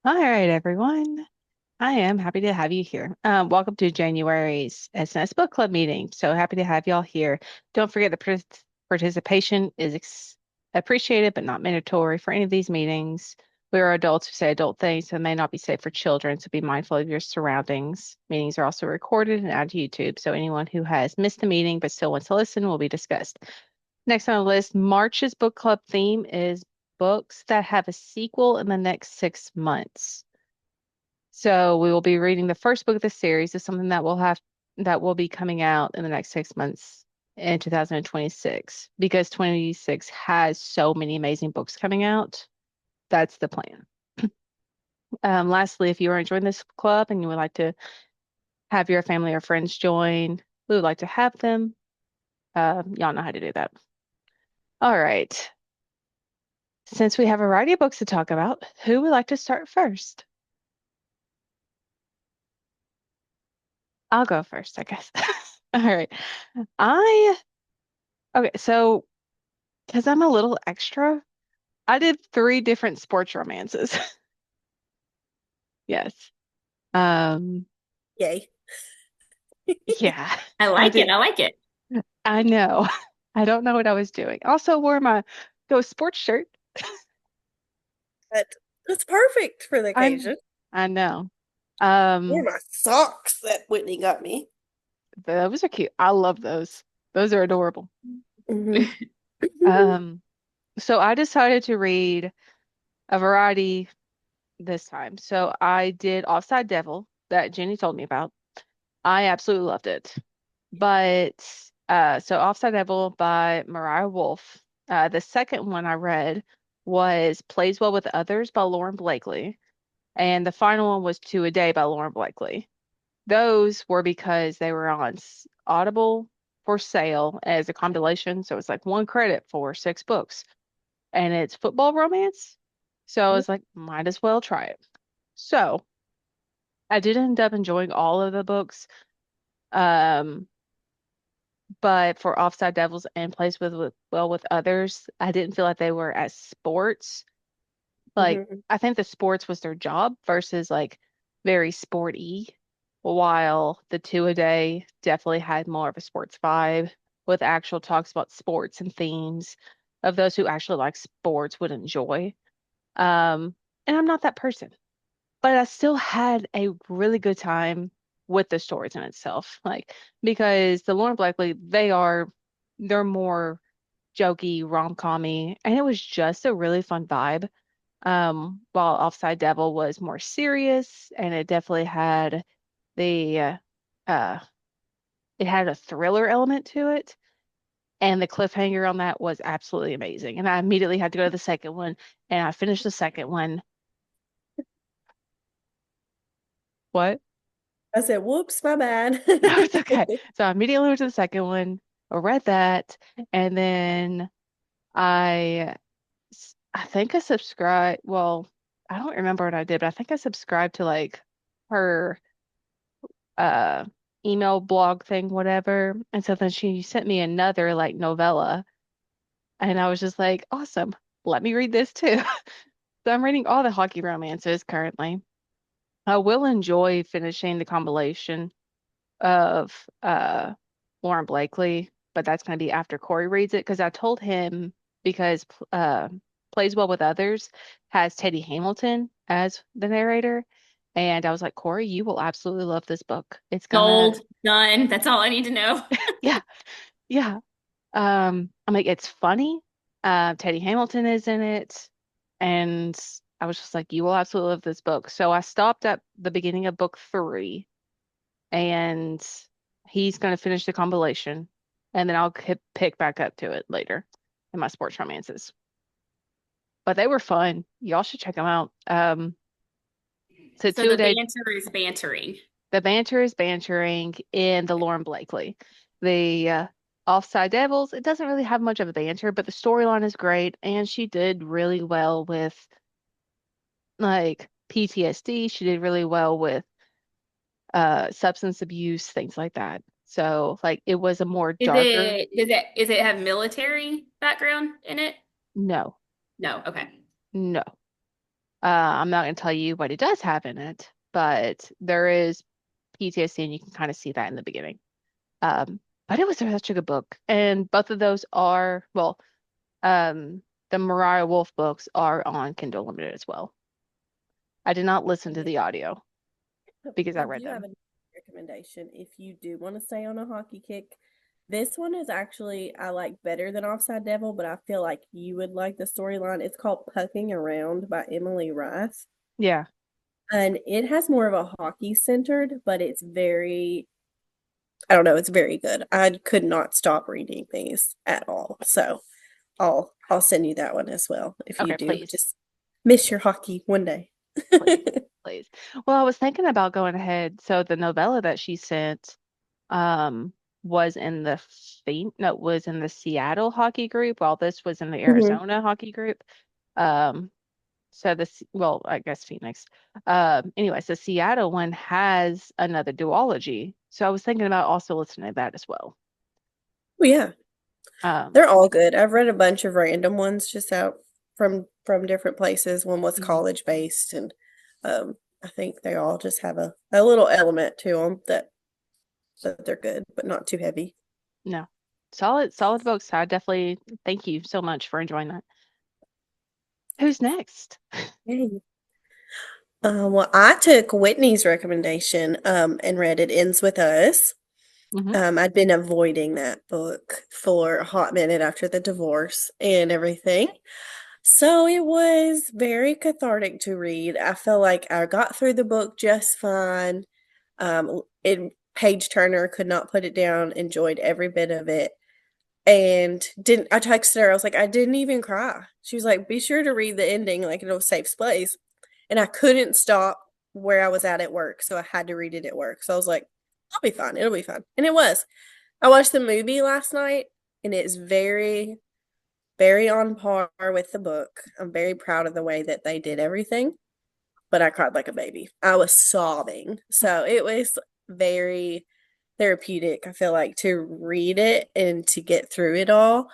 All right, everyone. I am happy to have you here. Welcome to January's SNS Book Club meeting. So happy to have y'all here. Don't forget the participation is appreciated but not mandatory for any of these meetings. We are adults who say adult things and may not be safe for children, so be mindful of your surroundings. Meetings are also recorded and added to YouTube, so anyone who has missed the meeting but still wants to listen will be discussed. Next on the list, March's book club theme is books that have a sequel in the next 6 months. So we will be reading the first book of the series. Is something that will be coming out in the next 6 months in 2026 because 26 has so many amazing books coming out. That's the plan. Lastly, if you are enjoying this club and you would like to have your family or friends join, we would like to have them. Y'all know how to do that. All right. Since we have a variety of books to talk about, who would like to start first? I'll go first, I guess. All right. I okay, so because I'm a little extra, I did three different sports romances. Yes. Um, Yay. yeah, I I like it. did. I like it. I know. I don't know what I was doing. Also wore my Go Sports shirt. But it's perfect for the I occasion. I know. Or Um, my socks that Whitney got me. those are cute. I love those. Those are adorable. Hmm. Um, so I decided to read a variety this time. So I did Offside Devil that Jenny told me about. I absolutely loved it. But so Offside Devil by Mariah Wolf. The second one I read was Plays Well with Others by Lauren Blakely. And the final one was Two a Day by Lauren Blakely. Those were because they were on Audible for sale as a compilation. So it's like one credit for 6 books. And it's football romance. So I was like, might as well try it. So I did end up enjoying all of the books. Um, but for Offside Devils and Plays with Well with Others, I didn't feel like they were as sports. Like Hmm. I think the sports was their job versus like very sporty, while the Two a Day definitely had more of a sports vibe with actual talks about sports and themes of those who actually like sports would enjoy. Um, and I'm not that person, but I still had a really good time with the stories in itself. Like because the Lauren Blakely, they're more jokey, rom-commy, and it was just a really fun vibe. While Offside Devil was more serious, and it definitely had the uh it had a thriller element to it. And the cliffhanger on that was absolutely amazing. And I immediately had to go to the second one, and I finished the second one. What? I said, whoops, my bad. No, it's okay. So I immediately went to the second one, I read that, and then I think I subscribed. Well, I don't remember what I did, but I think I subscribed to like her uh email blog thing, whatever. And so then she sent me another like novella, and I was just like, awesome. Let me read this too. So I'm reading all the hockey romances currently. I will enjoy finishing the compilation of Lauren Blakely, but that's going to be after Corey reads it because I told him because Plays Well with Others has Teddy Hamilton as the narrator. And I was like, Corey, you will absolutely love this book. It's gonna, Sold, done. That's all I need to know. yeah, yeah. I'm like, it's funny. Teddy Hamilton is in it. And I was just like, you will absolutely love this book. So I stopped at the beginning of book 3 and he's going to finish the compilation, and then I'll pick back up to it later in my sports romances. But they were fun. Y'all should check them out. So So Two a the Day, banter is bantering. the banter is bantering in the Lauren Blakely. The Offside Devils, it doesn't really have much of a banter, but the storyline is great, and she did really well with like PTSD. She did really well with substance abuse, things like that. So like it was a more darker. Is it have military background in it? No, No. Okay. no. I'm not going to tell you what it does have in it, but there is PTSD, and you can kind of see that in the beginning. Um, but it was such a good book, and both of those are, well, the Mariah Wolf books are on Kindle Unlimited as well. I did not listen to Yeah. the audio because I I read do have them. a recommendation if you do want to stay on a hockey kick. This one is actually I like better than Offside Devil, but I feel like you would like the storyline. It's called Pucking Around by Emily Rice. Yeah. And it has more of a hockey centered, but it's very, I don't know, it's very good. I could not stop reading these at all. So I'll send you that one as well if you Okay, do please. just miss your hockey one day. Please. Please. Well, I was thinking about going ahead. So the novella that she sent um was in the was in the Seattle hockey group, while this was in the Mhm. Arizona hockey group. Um so this, well, I guess Phoenix. Anyways, the Seattle one has another duology. So I was thinking about also listening to that as well. Oh yeah. Um They're all good. I've read a bunch of random ones just out from different places. One was mhm. college based, and I think they all just have a little element to them that they're good, but not too heavy. No. Solid books. I definitely thank you so much for enjoying that. Who's next? Yay. Well, I took Whitney's recommendation and read It Ends With Us. Hmm. I'd been avoiding that book for a hot minute after the divorce and everything. So it was very cathartic to read. I feel like I got through the book just fine. Page Turner could not put it down, enjoyed every bit of it. And didn't I texted her, I was like, I didn't even cry. She was like, be sure to read the ending, like it'll save space. And I couldn't stop where I was at work, so I had to read it at work. So I was like, I'll be fine, it'll be fine. And it was. I watched the movie last night, and it's very, very on par with the book. I'm very proud of the way that they did everything, but I cried like a baby. I was sobbing. So it was very therapeutic, I feel like, to read it and to get through it all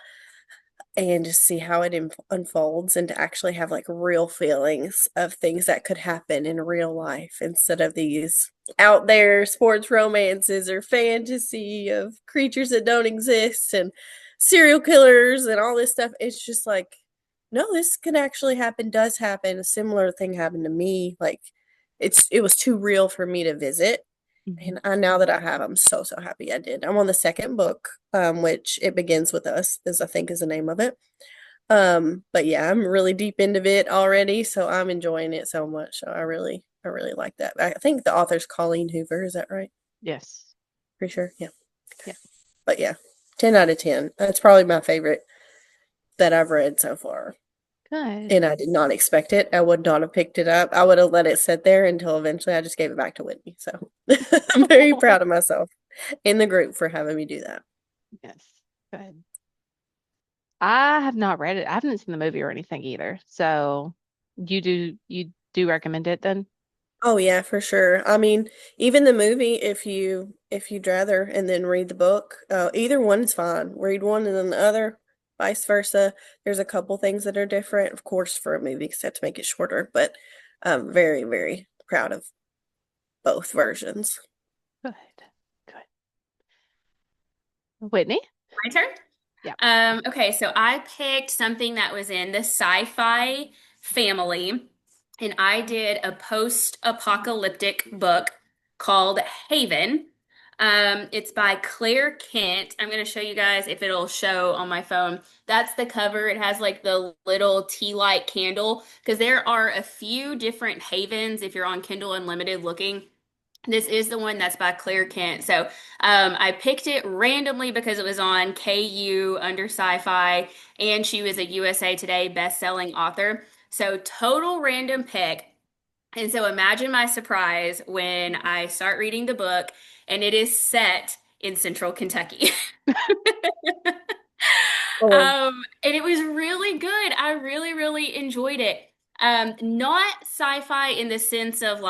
and just see how it unfolds and to actually have like real feelings of things that could happen in real life instead of these out there sports romances or fantasy of creatures that don't exist and serial killers and all this stuff. It's just like, no, this can actually happen, does happen. A similar thing happened to me. Like it was too real for me to visit. Hmm. And now that I have, I'm so happy I did. I'm on the second book, which It Begins With Us, is I think is the name of it. But yeah, I'm really deep into it already, so I'm enjoying it so much. So I really like that. I think the author's Colleen Hoover, is that right? Yes. Pretty sure. Yeah. Yeah. But yeah, 10 out of 10. That's probably my favorite that I've read so far. Good. And I did not expect it. I would not have picked it up. I would have let it sit there until eventually I just gave it back to Whitney. So I'm very proud of myself in the group for having me do that. Yes. Good. I have not read it. I haven't seen the movie or anything either. So you do recommend it then? Oh yeah, for sure. I mean, even the movie, if you'd rather, and then read the book, either one's fine. Read one and then the other, vice versa. There's a couple things that are different, of course, for a movie because they have to make it shorter. But I'm very, very proud of both versions. Good. Good. Whitney? My turn. Yeah. Okay, so I picked something that was in the sci-fi family, and I did a post-apocalyptic book called Haven. It's by Claire Kent. I'm going to show you guys if it'll show on my phone. That's the cover. It has like the little tea light candle because there are a few different Havens if you're on Kindle Unlimited looking. This is the one that's by Claire Kent. So I picked it randomly because it was on KU under sci-fi, and she was a USA Today best-selling author. So total random pick. And so imagine my surprise when I start reading the book and it is set in Central Kentucky. Oh, And it was really good. I really, really enjoyed it. Not sci-fi in the sense of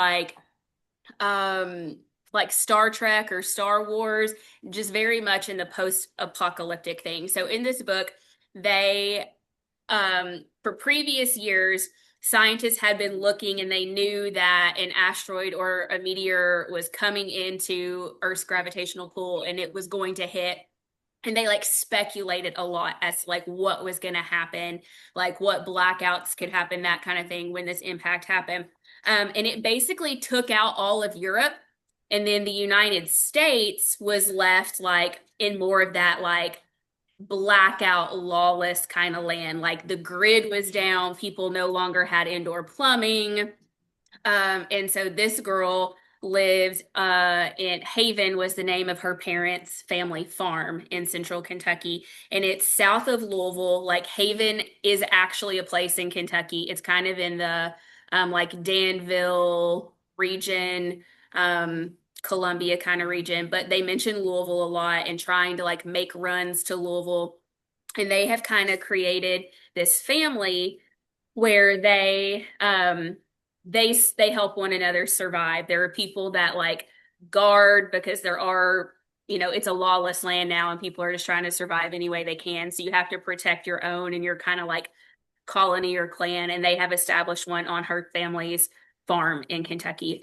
um like Star Trek or Star Wars, just very much in the post-apocalyptic thing. So in this book, they for previous years, scientists had been looking and they knew that an asteroid or a meteor was coming into Earth's gravitational pull and it was going to hit. And they like speculated a lot as to like what was going to happen, like what blackouts could happen, that kind of thing when this impact happened. And it basically took out all of Europe. And then the United States was left like in more of that like blackout, lawless kind of land. Like the grid was down, people no longer had indoor plumbing. And so this girl lived in Haven was the name of her parents' family farm in central Kentucky. And it's south of Louisville. Like Haven is actually a place in Kentucky. It's kind of in the like Danville region, Columbia kind of region, but they mention Louisville a lot and trying to like make runs to Louisville. And they have kind of created this family where they help one another survive. There are people that like guard because there are, it's a lawless land now and people are just trying to survive any way they can. So you have to protect your own and your kind of like colony or clan. And they have established one on her family's farm in Kentucky.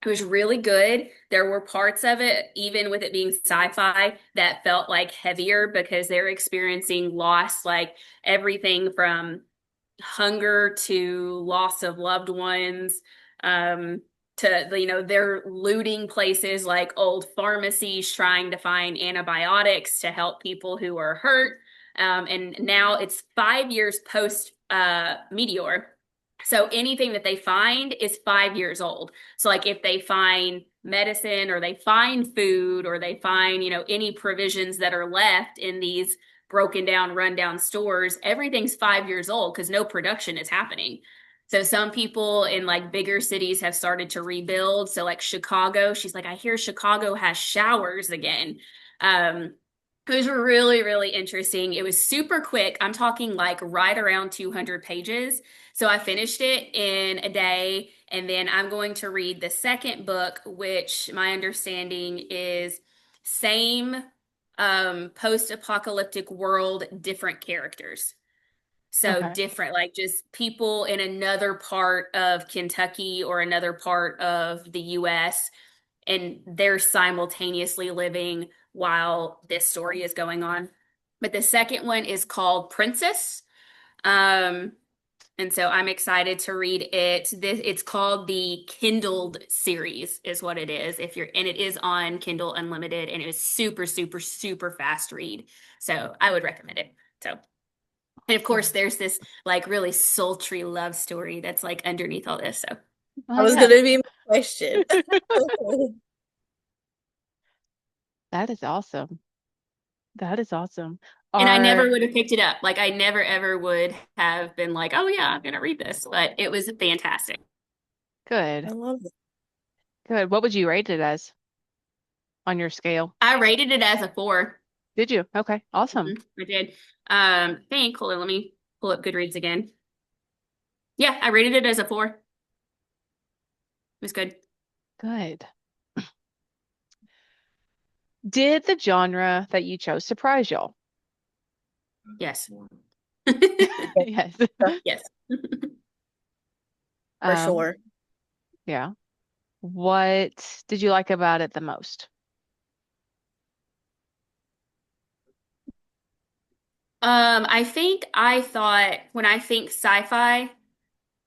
It was really good. There were parts of it, even with it being sci-fi, that felt like heavier because they're experiencing loss, like everything from hunger to loss of loved ones, to they're looting places like old pharmacies trying to find antibiotics to help people who are hurt. And now it's 5 years post meteor, so anything that they find is 5 years old. So like if they find medicine or they find food or they find any provisions that are left in these broken down, run down stores, everything's 5 years old because no production is happening. So some people in like bigger cities have started to rebuild. So like Chicago, she's like, I hear Chicago has showers again. It was really, really interesting. It was super quick. I'm talking like right around 200 pages. So I finished it in a day. And then I'm going to read the second book, which my understanding is same post-apocalyptic world, different characters. So Okay. different, like just people in another part of Kentucky or another part of the US, and they're simultaneously living while this story is going on. But the second one is called Princess. Um, and so I'm excited to read it. It's called the Kindled series, is what it is. And it is on Kindle Unlimited, and it was super, super, super fast read. So I would recommend it. So, and of course, Awesome. there's this like really sultry love story that's like underneath all this. So, Oh That was yeah. gonna be my question. That is awesome. That is awesome. and I Are never would have picked it up. Like I never ever would have been like, oh yeah, I'm gonna read this. But it was fantastic. I good. love it. Good. What would you rate it as on your scale? I rated it as a 4. Did you? Okay. Awesome. I did. Think, hold on, let me pull up Goodreads again. Yeah, I rated it as a 4. It was good. Good. Did the genre that you chose surprise y'all? Yes. Yes. Yes. For Um, sure. yeah. What did you like about it the most? I think I thought when I think sci-fi,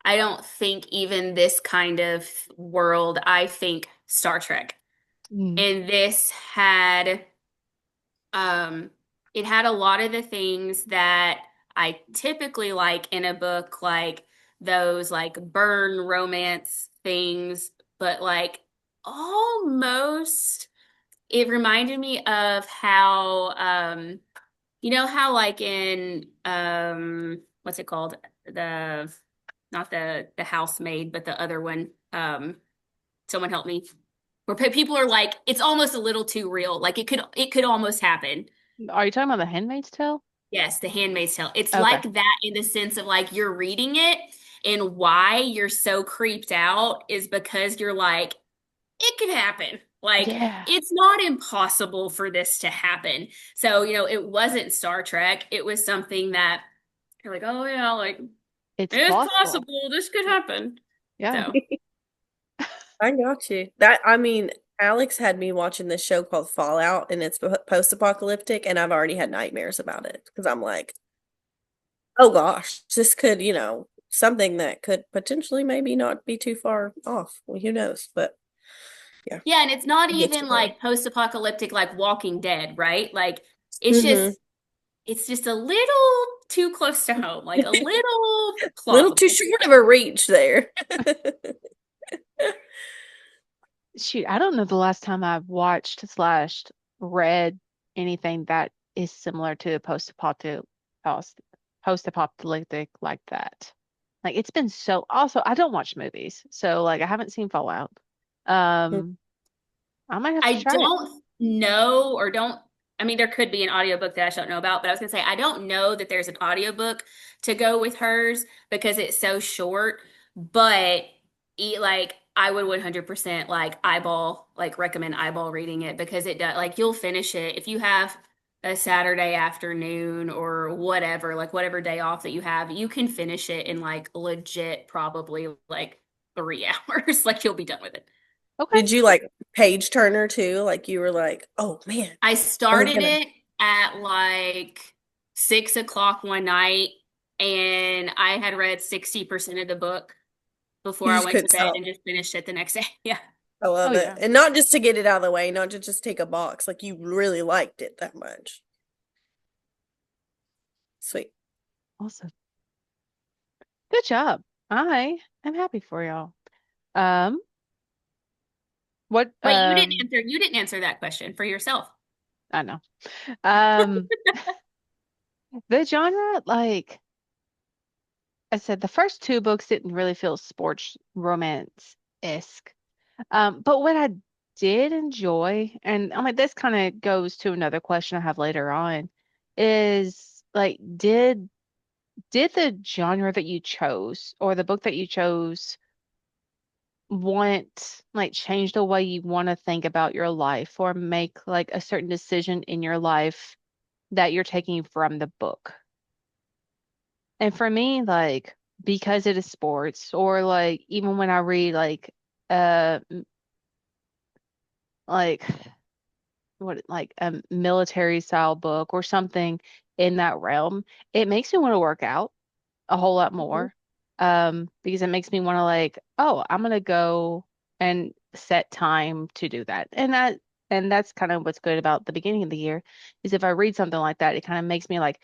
I don't think even this kind of world. I think Star Trek. Mm. And this had um it had a lot of the things that I typically like in a book, like those like burn romance things, but like almost it reminded me of how how like in what's it called? The not the housemaid, but the other one. Someone help me. Where people are like, it's almost a little too real. Like it could almost happen. Are you talking about The Handmaid's Tale? Yes, The Handmaid's Tale. It's Okay. like that in the sense of like you're reading it and why you're so creeped out is because you're like, it could happen. Like Yeah. it's not impossible for this to happen. So, it wasn't Star Trek. It was something that you're like, oh yeah, like It's It's possible. possible this could happen. Yeah. So, I got you. That I mean, Alex had me watching this show called Fallout, and it's post-apocalyptic, and I've already had nightmares about it because I'm like, oh gosh, this could, something that could potentially maybe not be too far off. Well, who knows? But yeah, yeah, and it's not it gets even you going. like post-apocalyptic like Walking Dead, right? Like it's Mm-hmm. just it's just a little too close to home, like a little Little too plausible. short of a reach there. Shoot, I don't know the last time I've watched slash read anything that is similar to a post-apocalyptic like that. Like it's been so also I don't watch movies, so like I haven't seen Fallout. Um, I might have to I try it. don't know or don't I mean there could be an audiobook that I just don't know about, but I was gonna say I don't know that there's an audiobook to go with hers because it's so short, but like I would 100% like recommend eyeball reading it because it does like you'll finish it if you have a Saturday afternoon or whatever, like whatever day off that you have, you can finish it in like legit probably like 3 hours. Like you'll be done with it. Okay. Did you like page turner too? Like you were like, oh man, I I'm started gonna. it at like 6 o'clock one night, and I had read 60% of the book before You I just went to couldn't bed stop. and just finished it the next day. Yeah. I Oh love it. yeah. And not just to get it out of the way, not to just take a box. Like you really liked it that much. Sweet. Awesome. Good job. I am happy for y'all. Um, what Wait, you didn't answer that question for yourself. I know. Um, the genre, like I said, the first two books didn't really feel sports romance-esque. But what I did enjoy, and I mean, this kind of goes to another question I have later on, is like, did the genre that you chose or the book that you chose want like change the way you want to think about your life or make like a certain decision in your life that you're taking from the book? And for me, like, because it is sports, or like even when I read uh m- like like a military style book or something in that realm, it makes me want to work out a whole lot Mhm. more. Because it makes me want to like, oh, I'm gonna go and set time to do that. And that's kind of what's good about the beginning of the year is if I read something like that, it kind of makes me like,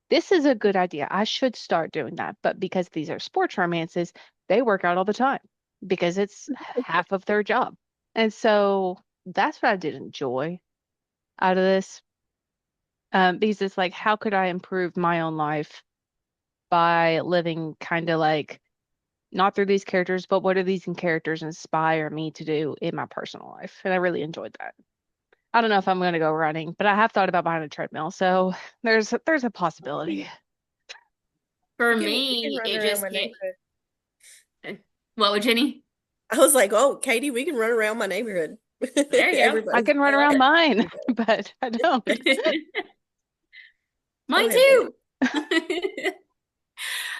this is a good idea. I should start doing that. But because these are sports romances, they work out all the time because it's half of their job. And so that's what I did enjoy out of this. Because it's like, how could I improve my own life by living kind of like not through these characters, but what do these characters inspire me to do in my personal life? And I really enjoyed that. I don't know if I'm going to go running, but I have thought about buying a treadmill, so there's a possibility. For We can me, run it around just my hit. neighborhood. What would Jenny? I was like, oh, Katie, we can run around my neighborhood. There you I Everybody's can run go. around I mine, but I don't. love go Mine ahead, babe.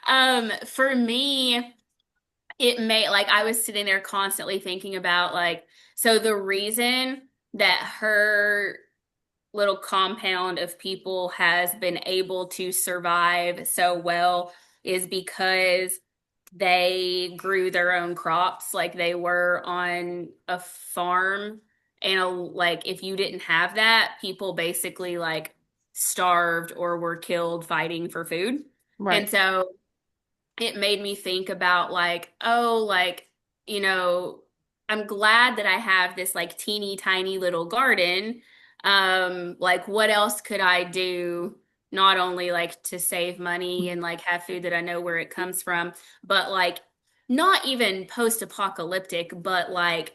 too. For me, it may like I was sitting there constantly thinking about like so the reason that her little compound of people has been able to survive so well is because they grew their own crops like they were on a farm and like if you didn't have that people basically like starved or were killed fighting for food Right. and so it made me think about like, oh, like, you know, I'm glad that I have this like teeny tiny little garden. Like what else could I do? Not only like to save money and like have food that I know where it comes from, but like not even post-apocalyptic, but like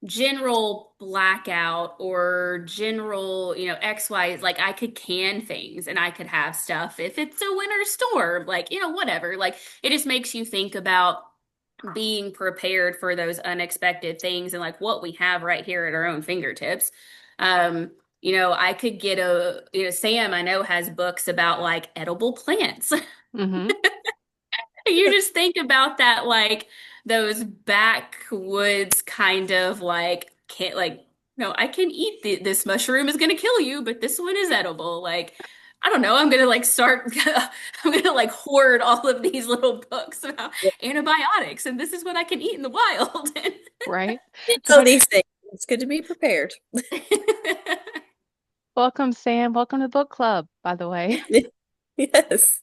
general blackout or general, XY, like I could can things and I could have stuff if it's a winter storm, like, whatever. Like it just makes you think about being prepared for those unexpected things and like what we have right here at our own fingertips. I could get Sam I know has books about like edible plants. Mm-hmm. You just think about that, like those backwoods kind of like can't like no, I can eat this mushroom is gonna kill you, but this one is edible. Like I don't know, I'm gonna like start I'm gonna like hoard all of these little books about antibiotics, and this is what I can eat in the wild. Right? You know But these things. It's good to be prepared. welcome, Sam. Welcome to the book club, by the way. Yes.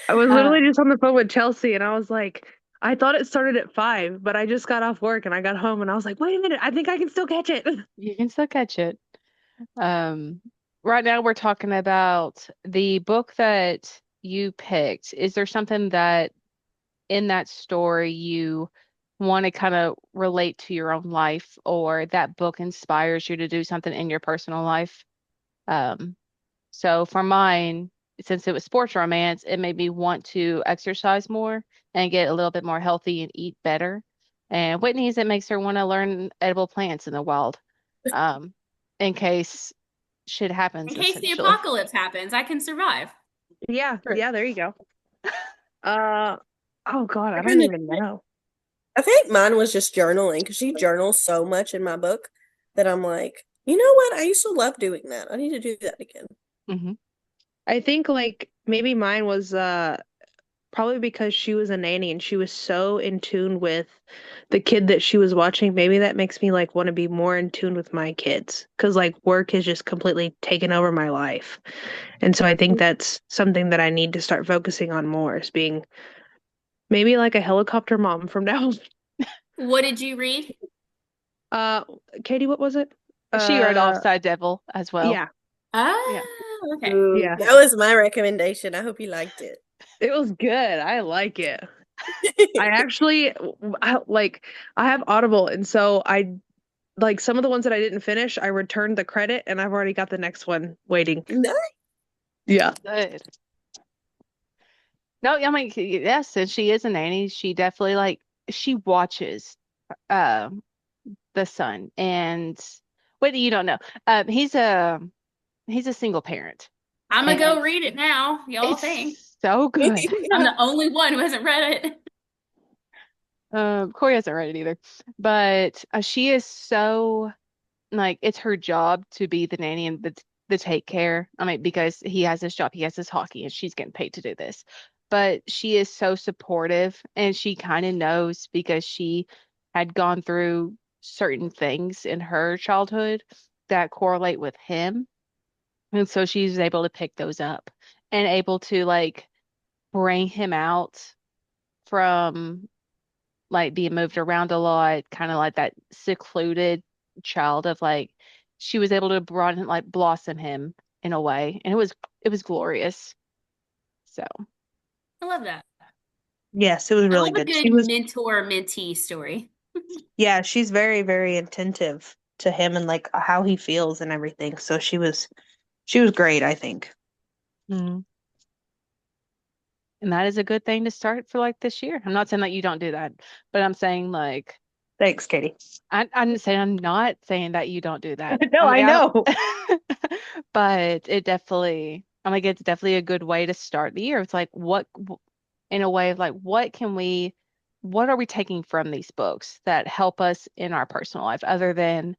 I was Uh, literally just on the phone with Chelsea and I was like, I thought it started at 5, but I just got off work and I got home and I was like, wait a minute, I think I can still catch it. you can still catch it. Um, right now we're talking about the book that you picked. Is there something that in that story you want to kind of relate to your own life, or that book inspires you to do something in your personal life? Um, so for mine, since it was sports romance, it made me want to exercise more and get a little bit more healthy and eat better. And Whitney's, it makes her want to learn edible plants in the wild, um, in case shit In happens, case the essentially. apocalypse happens, I can survive. Yeah, True. yeah, there you go. Uh, oh God, I I don't kind of, even know. I think mine was just journaling because she journals so much in my book that I'm like, you know what? I used to love doing that. I need to do that again. Hmm. I think like maybe mine was probably because she was a nanny and she was so in tune with the kid that she was watching. Maybe that makes me like want to be more in tune with my kids because like work has just completely taken over my life. And so I think that's something that I need to start focusing on more is being maybe like a helicopter mom from now on. What did you read? Uh, Katie, what was it? She wrote Uh, Offside Devil as well. yeah, Yeah. Oh, okay. Ooh, yeah. that was my recommendation. I hope you liked it. It was good. I like it. I actually I have Audible and so I like some of the ones that I didn't finish, I returned the credit and I've already got the next one waiting. Nice. Yeah. Good. No, I mean, yes, and she is a nanny. She definitely like she watches uh the son. And wait, you don't know. He's a single parent. I'm gonna And go read it now. Y'all think? it's so good. I'm the only one who hasn't read it. Corey hasn't read it either. But she is so like it's her job to be the nanny and the take care. I mean, because he has his job, he has his hockey, and she's getting paid to do this. But she is so supportive, and she kind of knows because she had gone through certain things in her childhood that correlate with him. And so she's able to pick those up and able to like bring him out from like being moved around a lot, kind of like that secluded child of like she was able to broaden like blossom him in a way, and it was glorious. So I love that. Yes, it was I really love a good. good She was mentor-mentee story. yeah, she's very, very attentive to him and like how he feels and everything. So she was great, I think. mm. And that is a good thing to start for like this year. I'm not saying that you don't do that, but I'm saying like Thanks, Katie. I'm not saying that you don't do that. No, I'm like I I know. don't, but it definitely, I'm like it's definitely a good way to start the year. It's like in a way of like what are we taking from these books that help us in our personal life other than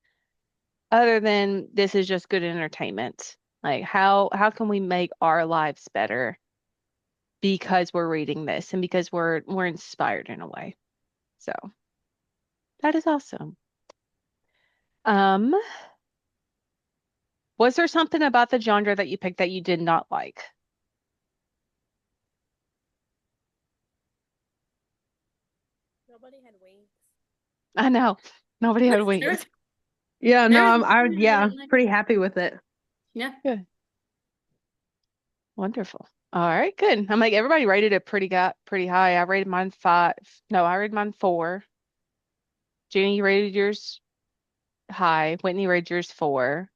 this is just good entertainment. Like how can we make our lives better because we're reading this and because we're inspired in a way. So that is awesome. Um, was there something about the genre that you picked that you did not like? Nobody had wings. I know. Nobody had There's wings. Yeah, no, there's I nothing I yeah, didn't like. pretty happy with it. Yeah. Good. Wonderful. All right, good. I'm like everybody rated it pretty high. I rated mine 5. No, I rated mine 4. Jenny, you rated yours high. Whitney rated yours 4.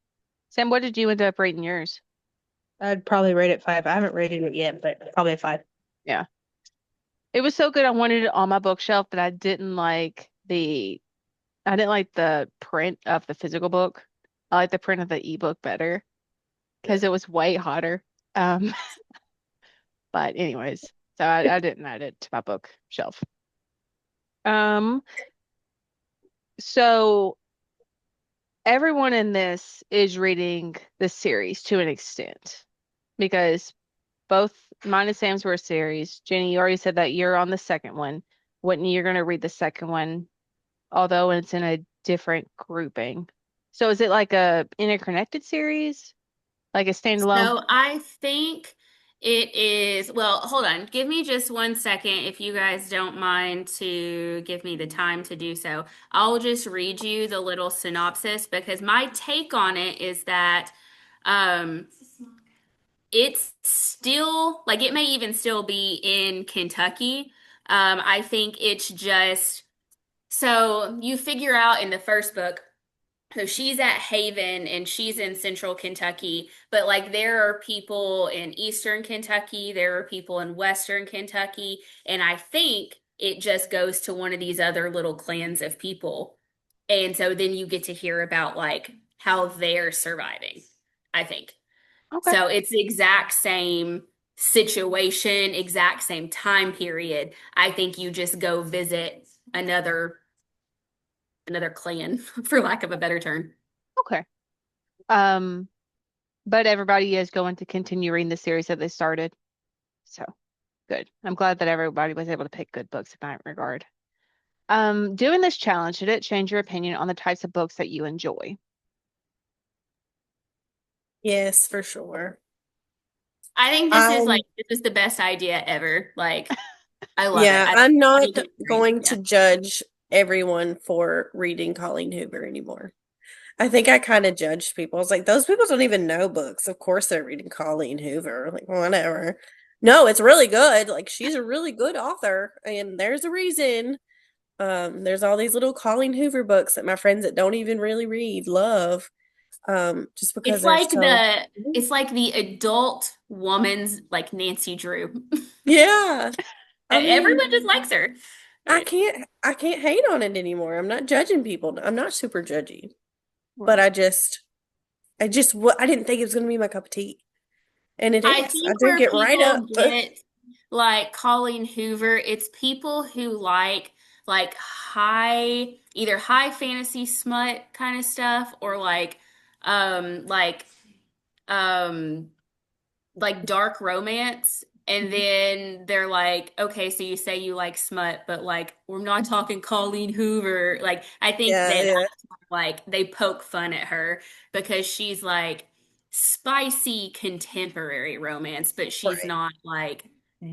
Sam, what did you end up rating yours? I'd probably rate it 5. I haven't rated it yet, but probably a 5. Yeah. It was so good. I wanted it on my bookshelf, but I didn't like the print of the physical book. I like the print of the ebook better because it was way hotter. Um, but anyways, So I didn't add it to my bookshelf. Um, so everyone in this is reading this series to an extent because both mine and Sam's were a series. Jenny, you already said that you're on the second one. Whitney, you're going to read the second one, although it's in a different grouping. So is it like a interconnected series? Like a standalone? So I think it is, well, hold on. Give me just 1 second if you guys don't mind to give me the time to do so. I'll just read you the little synopsis because my take on it is that um it's still like it may even still be in Kentucky. I think it's just so you figure out in the first book so she's at Haven and she's in central Kentucky, but like there are people in eastern Kentucky, there are people in western Kentucky, and I think it just goes to one of these other little clans of people. And so then you get to hear about like how they're surviving, I think. Okay. So it's the exact same situation, exact same time period. I think you just go visit another clan, for lack of a better term. Okay. Um, but everybody is going to continue reading the series that they started. So good. I'm glad that everybody was able to pick good books in that regard. Doing this challenge, did it change your opinion on the types of books that you enjoy? Yes, for sure. I think Um, this is the best idea ever. Like, I love it. yeah, I'm I not think it's great. going Yeah. to judge everyone for reading Colleen Hoover anymore. I think I kind of judged people. I was like, those people don't even know books. Of course they're reading Colleen Hoover. Like, whatever. No, it's really good. Like, she's a really good author, and there's a reason. There's all these little Colleen Hoover books that my friends that don't even really read love. Just because It's they're like so the adult woman's like Nancy Drew. yeah. I mean, Everyone just likes her. I can't hate on it anymore. I'm not judging people. I'm not super judgy. But Right. I didn't think it was gonna be my cup of tea. And it I is. I think drink where it right people up. get like Colleen Hoover, it's people who like either high fantasy smut kind of stuff or um like um like dark romance. And then they're like, okay, so you say you like smut, but like we're not talking Colleen Hoover. Like I think Yeah, that yeah. like they poke fun at her because she's like spicy contemporary romance, but she's Right. not like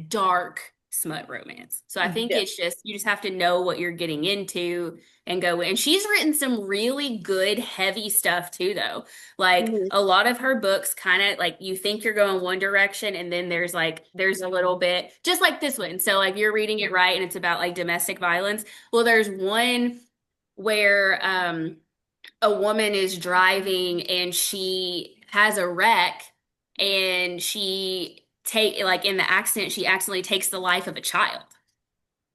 dark smut romance. So I think Yeah. it's just you just have to know what you're getting into and go in. And she's written some really good heavy stuff too though. Like Mhm. a lot of her books kind of like you think you're going one direction and then there's a little bit just like this one. So like you're reading it right and it's about like domestic violence. Well, there's one where a woman is driving and she has a wreck and she take like in the accident she accidentally takes the life of a child.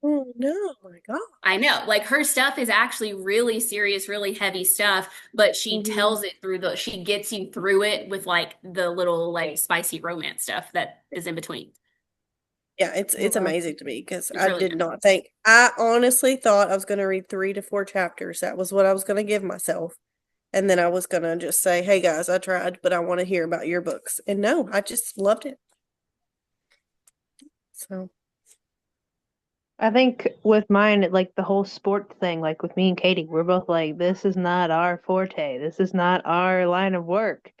Oh no, my I gosh. know, like her stuff is actually really serious, really heavy stuff, but she Hmm. tells it she gets you through it with like the little like spicy romance stuff that is in between. Yeah, it's Okay. amazing to me because It's I really did good. not think I honestly thought I was gonna read 3 to 4 chapters. That was what I was gonna give myself. And then I was gonna just say, hey guys, I tried, but I want to hear about your books. And no, I just loved it. So I think with mine, like the whole sport thing, like with me and Katie, we're both like, this is not our forte. This is not our line of work,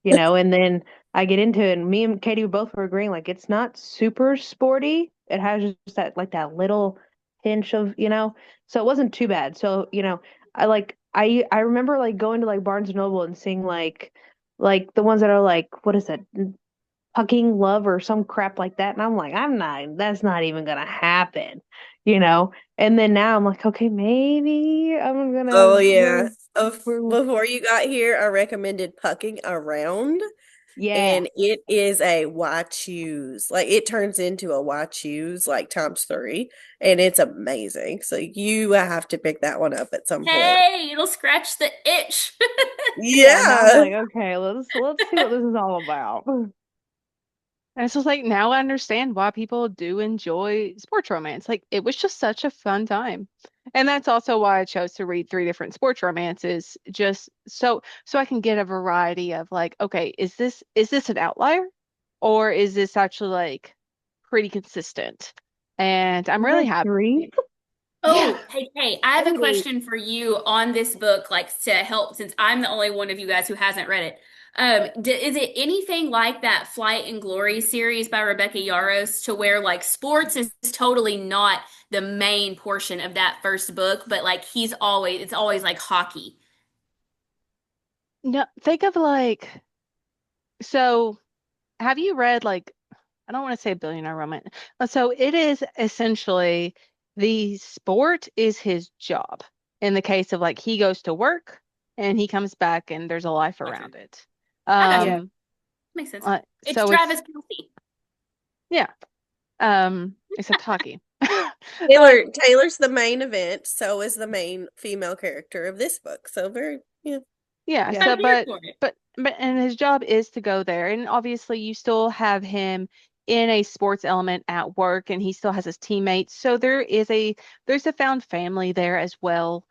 And then I get into it, and me and Katie both were agreeing, like it's not super sporty. It has just that like that little pinch of. So it wasn't too bad. So, I remember like going to like Barnes and Noble and seeing like the ones that are like, what is that? Hugging love or some crap like that. And I'm like, that's not even gonna happen. And then now I'm like, okay, maybe I'm oh gonna yeah. we're Before you got here, I recommended Pucking Around. yeah. And it is a why choose. Like it turns into a why choose like times three. And it's amazing. So you have to pick that one up at some point. Hey, it'll scratch the itch. Yeah, now I'm Yeah. like, okay, let's see what this is all about. And it's just like now I understand why people do enjoy sports romance. Like it was just such a fun time. And that's also why I chose to read three different sports romances, just so I can get a variety of like, okay, is this an outlier? Or is this actually like pretty consistent? And I'm You really read happy. three? Yeah. Oh, hey, I have a Hey. question for you on this book, like to help, since I'm the only one of you guys who hasn't read it. Is it anything like that Flight and Glory series by Rebecca Yarros, to where like sports is totally not the main portion of that first book, but like it's always like hockey. No, think of like, so have you read like, I don't want to say billionaire romance. So it is essentially the sport is his job. In the case of like he goes to work and he comes back and there's a life Gotcha. around it. I gotcha. Yeah. Um, Makes sense. It's so it's Travis Kelce. yeah. Except hockey. Um, Taylor's the main event, so is the main female character of this book. So very, yeah. yeah. Yeah. So, I'm here for it. and his job is to go there, and obviously you still have him in a sports element at work, and he still has his teammates. So there's a found family there as well,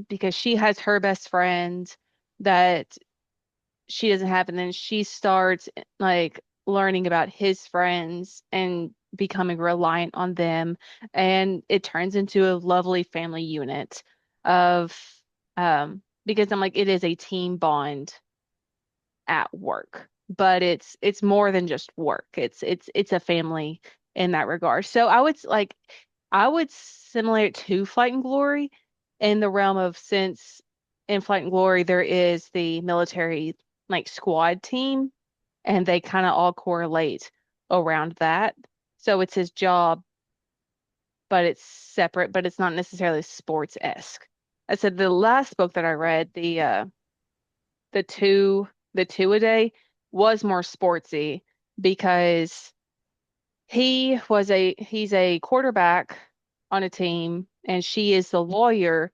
because she has her best friend that she doesn't have, and then she starts like learning about his friends and becoming reliant on them, and it turns into a lovely family unit of because I'm like it is a team bond at work, but it's more than just work. It's a family in that regard. So I would simulate it to Flight and Glory in the realm of, since in Flight and Glory there is the military like squad team and they kind of all correlate around that. So it's his job, but it's separate, but it's not necessarily sports-esque. I said the last book that I read, the two a day was more sportsy because he's a quarterback on a team and she is the lawyer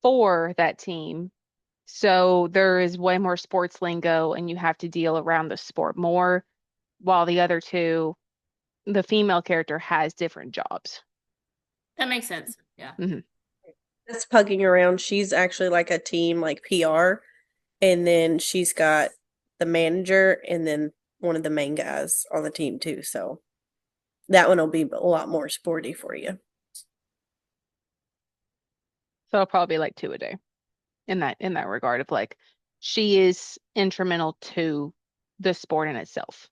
for that team. So there is way more sports lingo and you have to deal around the sport more, while the other two, the female character has different jobs. That makes sense. Yeah. Hmm. That's pugging around. She's actually like a team, like PR, and then she's got the manager and then one of the main guys on the team too. So that one will be a lot more sporty for you. So it'll probably be like two a day in that regard of like she is instrumental to the sport in itself.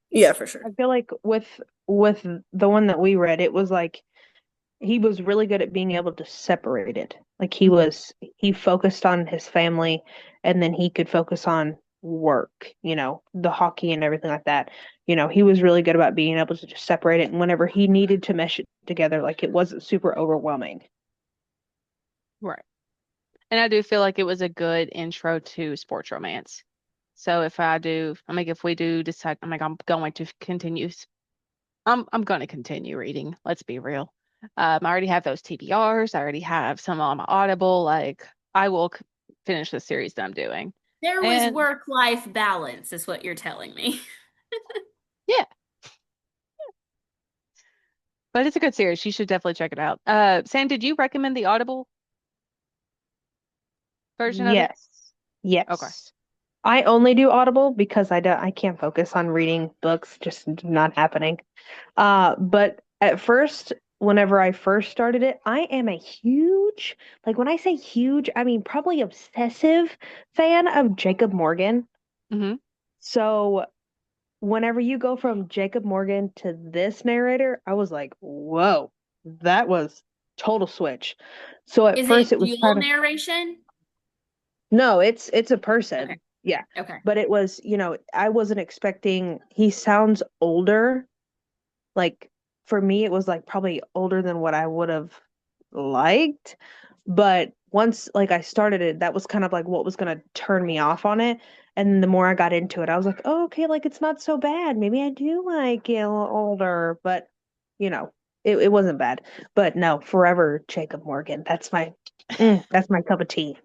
Yeah, for sure. I feel like with the one that we read, it was like he was really good at being able to separate it. Like he focused on his family and then he could focus on work, the hockey and everything like that. He was really good about being able to just separate it, and whenever he needed to mesh it together, like it wasn't super overwhelming. Right. And I do feel like it was a good intro to sports romance. So if we do decide, I'm going to continue, I'm going to continue reading. Let's be real. I already have those TBRs. I already have some on my Audible. Like I will finish the series that I'm doing. There was And work-life balance, is what you're telling me. yeah, but it's a good series. You should definitely check it out. Sam, did you recommend the Audible version of it? Yes. Okay. Yes. I only do Audible because I can't focus on reading books, just not happening. But at first, whenever I first started it, I am a huge, like when I say huge, I mean probably obsessive fan of Jacob Morgan. Hmm. So whenever you go from Jacob Morgan to this narrator, I was like, whoa, that was total switch. So at Is first it it was dual kind of, narration? no, it's a Okay. person. Yeah. Okay. But it was, I wasn't expecting, he sounds older. Like for me, it was like probably older than what I would have liked. But once like I started it, that was kind of like what was gonna turn me off on it. And then the more I got into it, I was like, oh, okay, like it's not so bad. Maybe I do like it a little older, but you know, it wasn't bad. But no, forever Jacob Morgan. That's my cup of tea.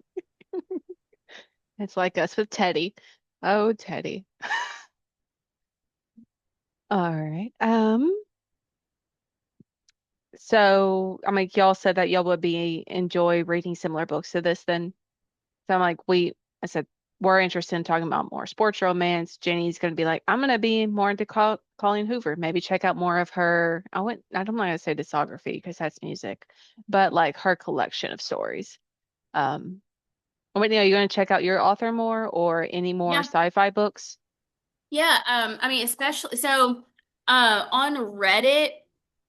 It's like us with Teddy. Oh, Teddy. All right. So I mean, y'all said that y'all would be enjoy reading similar books to this then. So I'm like, I said, we're interested in talking about more sports romance. Jenny's going to be like, I'm going to be more into Colleen Hoover. Maybe check out more of her. I don't want to say discography because that's music, but like her collection of stories. Um, Whitney, are you going to check out your author more or any more Yeah. sci-fi books? Yeah, I mean, especially so on Reddit,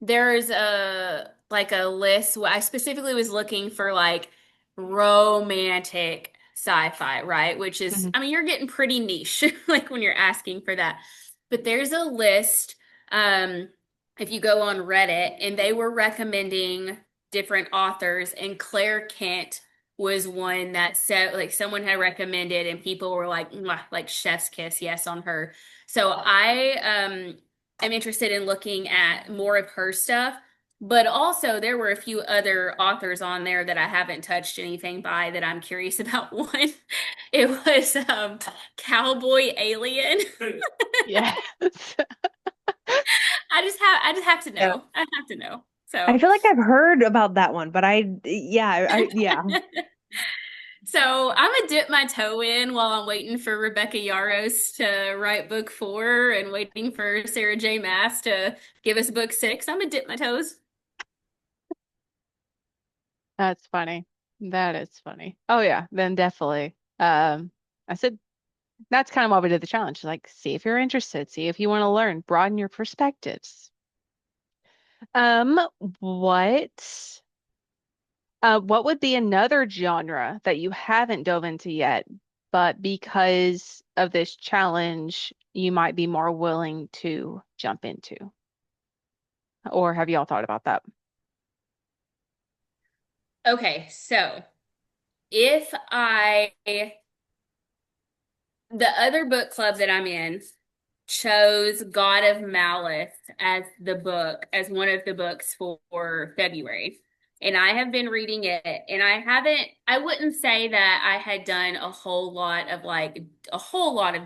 there's a list where I specifically was looking for like romantic sci-fi, right? Which is, Hmm. I mean, you're getting pretty niche like when you're asking for that. But there's a list um if you go on Reddit and they were recommending different authors and Claire Kent was one that said like someone had recommended and people were like "Mwah," like chef's kiss yes on her. So I am interested in looking at more of her stuff, but also there were a few other authors on there that I haven't touched anything by that I'm curious about. One, it was Cowboy Alien. Yes. I just have to Yeah. know. I have to know. So I feel like I've heard about that one, but yeah. So I'm gonna dip my toe in while I'm waiting for Rebecca Yarros to write book 4 and waiting for Sarah J. Maas to give us book 6. I'm gonna dip my toes. That's funny. That is funny. Oh yeah, then definitely. I said that's kind of why we did the challenge. Like, see if you're interested, see if you want to learn, broaden your perspectives. Um, what what would be another genre that you haven't dove into yet, but because of this challenge, you might be more willing to jump into? Or have y'all thought about that? Okay, so if I the other book club that I'm in chose God of Malice as the book, as one of the books for February. And I have been reading it, and I wouldn't say that I had done a whole lot of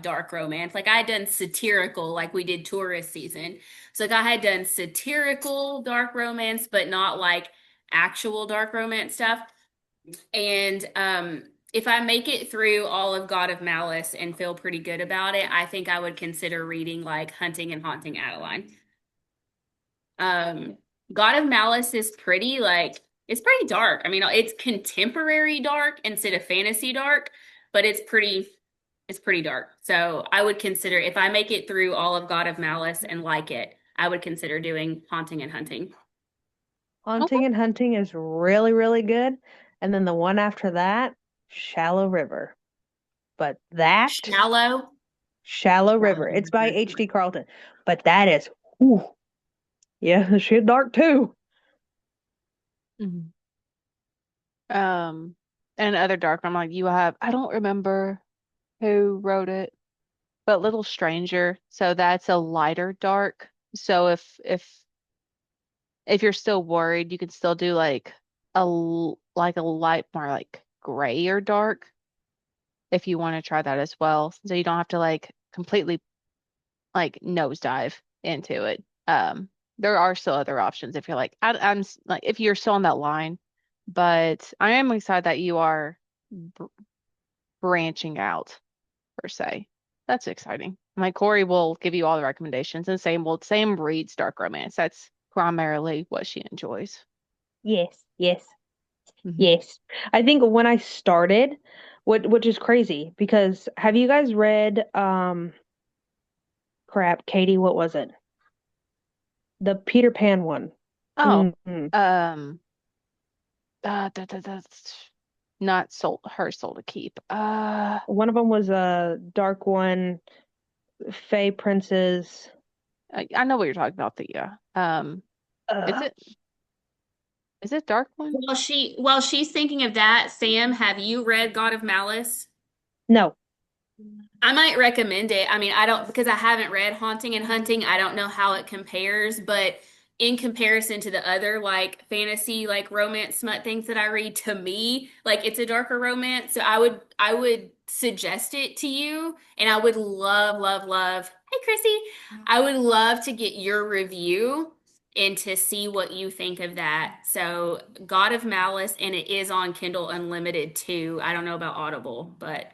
dark romance. Like I had done satirical, like we did tourist season. So like I had done satirical dark romance, but not like actual dark romance stuff. And if I make it through all of God of Malice and feel pretty good about it, I think I would consider reading like Hunting and Haunting Adeline. Um, God of Malice is pretty like it's pretty dark. I mean, it's contemporary dark instead of fantasy dark, but it's pretty dark. So I would consider if I make it through all of God of Malice and like it, I would consider doing Haunting and Hunting. Okay. Haunting and Hunting is really, really good. And then the one after that, Shallow River. But that Shallow. Shallow River, it's by H.D. Carlton. But that is, ooh, yeah, shit dark too. Mhm. Um, and other dark, I'm like, I don't remember who wrote it, but Little Stranger. So that's a lighter dark. So if you're still worried, you can still do like like a light more like gray or dark if you want to try that as well. So you don't have to like completely like nosedive into it. There are still other options if you're like like if you're still on that line, but I am excited that you are br branching out per se. That's exciting. Like Corey will give you all the recommendations and same reads dark romance. That's primarily what she enjoys. Yes, yes, Hmm. yes. I think when I started, which is crazy because have you guys read crap, Katie, what was it? The Peter Pan one. Oh, Mm-hmm. um, that's not her soul to keep. One of them was a dark one, Fey Princes. I know what you're talking about, Thea. Is Uh, it is it dark one? While she's thinking of that, Sam, have you read God of Malice? no. I might recommend it. I mean, I don't because I haven't read Haunting and Hunting. I don't know how it compares, but in comparison to the other like fantasy like romance smut things that I read, to me, like it's a darker romance. So I would suggest it to you, and I would love Hey, Chrissy. I would love to get your review and to see what you think of that. So, God of Malice, and it is on Kindle Unlimited too. I don't know about Audible, but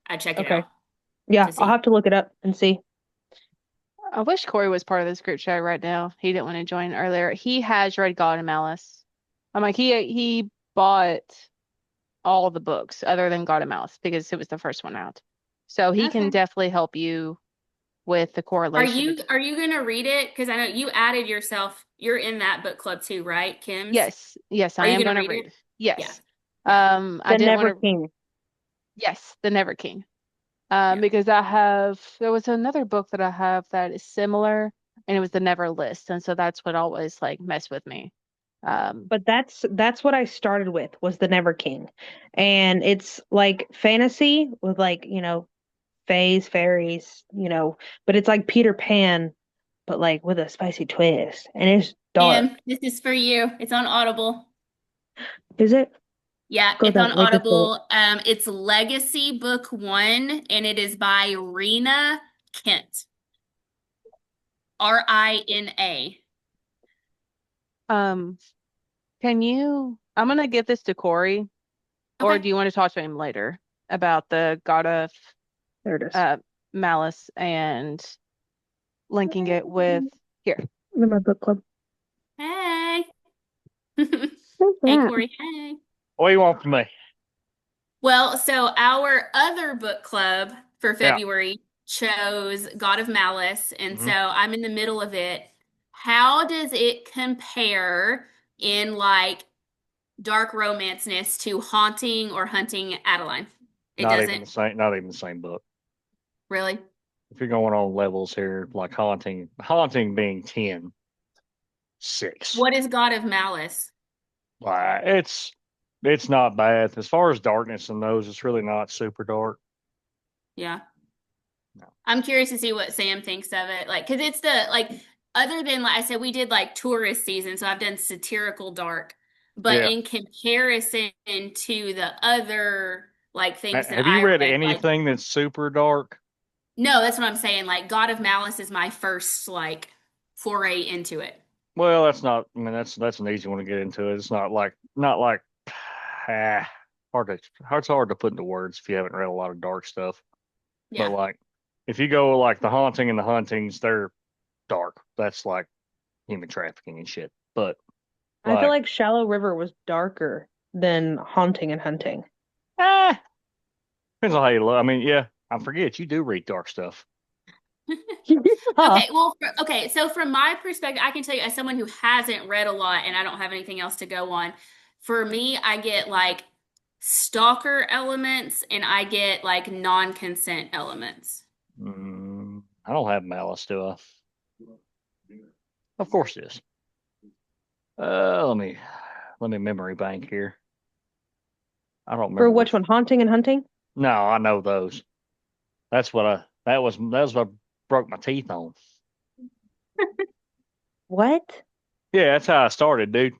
I check it Okay. out Yeah, to I'll see. have to look it up and see. I wish Corey was part of this group chat right now. He didn't want to join earlier. He has read God and Malice. I'm like, he bought all the books other than God and Malice because it was the first one out. So he can Okay. definitely help you with the Are correlation you between. are you gonna read it? Because I know you added yourself. You're in that book club too, right, Kim's? Yes, yes, Are I you am gonna going to read it? read. Yeah. Yes. Yeah. I The didn't want Never to. King. Yes, The Never King. Yeah. Because there was another book that I have that is similar, and it was The Never List, and so that's what always like mess with me. Um, But that's what I started with was The Never King. And it's like fantasy with like, fays, fairies, but it's like Peter Pan, but like with a spicy twist. And it's dark. Kim, this is for you. It's on Audible. Is it? Yeah, Go it's down, on link is it. Audible. It's Legacy Book One, and it is by Rena Kent. Rina. um, I'm gonna give this to Corey, or Okay. do you want to talk to him later about the God of There it is. uh, Malice and linking it with here? I'm in my book club. Hey. What's Hey, that? Corey. Hey. What do you want from me? Well, so our other book club for Yeah. February chose God of Malice, and so hmm I'm in the middle of it. How does it compare in like dark romanceness to Haunting or Hunting Adeline? It Not even doesn't the same. Not even the same book. really. If you're going on levels here, like haunting being 10, 6. What is God of Malice? It's not bad as far as darkness and those. It's really not super dark. Yeah. No. I'm curious to see what Sam thinks of it. Like, because it's the, like, other than, like I said, we did like tourist season, so I've done satirical dark. But Yeah. in comparison to the other, like, things that Have you I read read, like, anything that's super dark? no, that's what I'm saying. Like, God of Malice is my first, like, foray into it. Well, that's not. I mean, that's an easy one to get into. It's not like ah, it's hard to put into words if you haven't read a lot of dark stuff. But Yeah. like, if you go like the haunting and the huntings, they're dark. That's like human trafficking and shit. But I feel like, like Shallow River was darker than Haunting and Hunting. ah, depends on how you look. I mean, yeah, I forget you do read dark stuff. Huh. Okay, well, okay, so from my perspective, I can tell you as someone who hasn't read a lot and I don't have anything else to go on, for me, I get like stalker elements and I get like non-consent elements. I don't have malice, do I? Of course it is. Let me memory bank here. I don't For remember which which. one? Haunting and Hunting? No, I know those. That was what I broke my teeth on. What? Yeah, that's how I started, dude.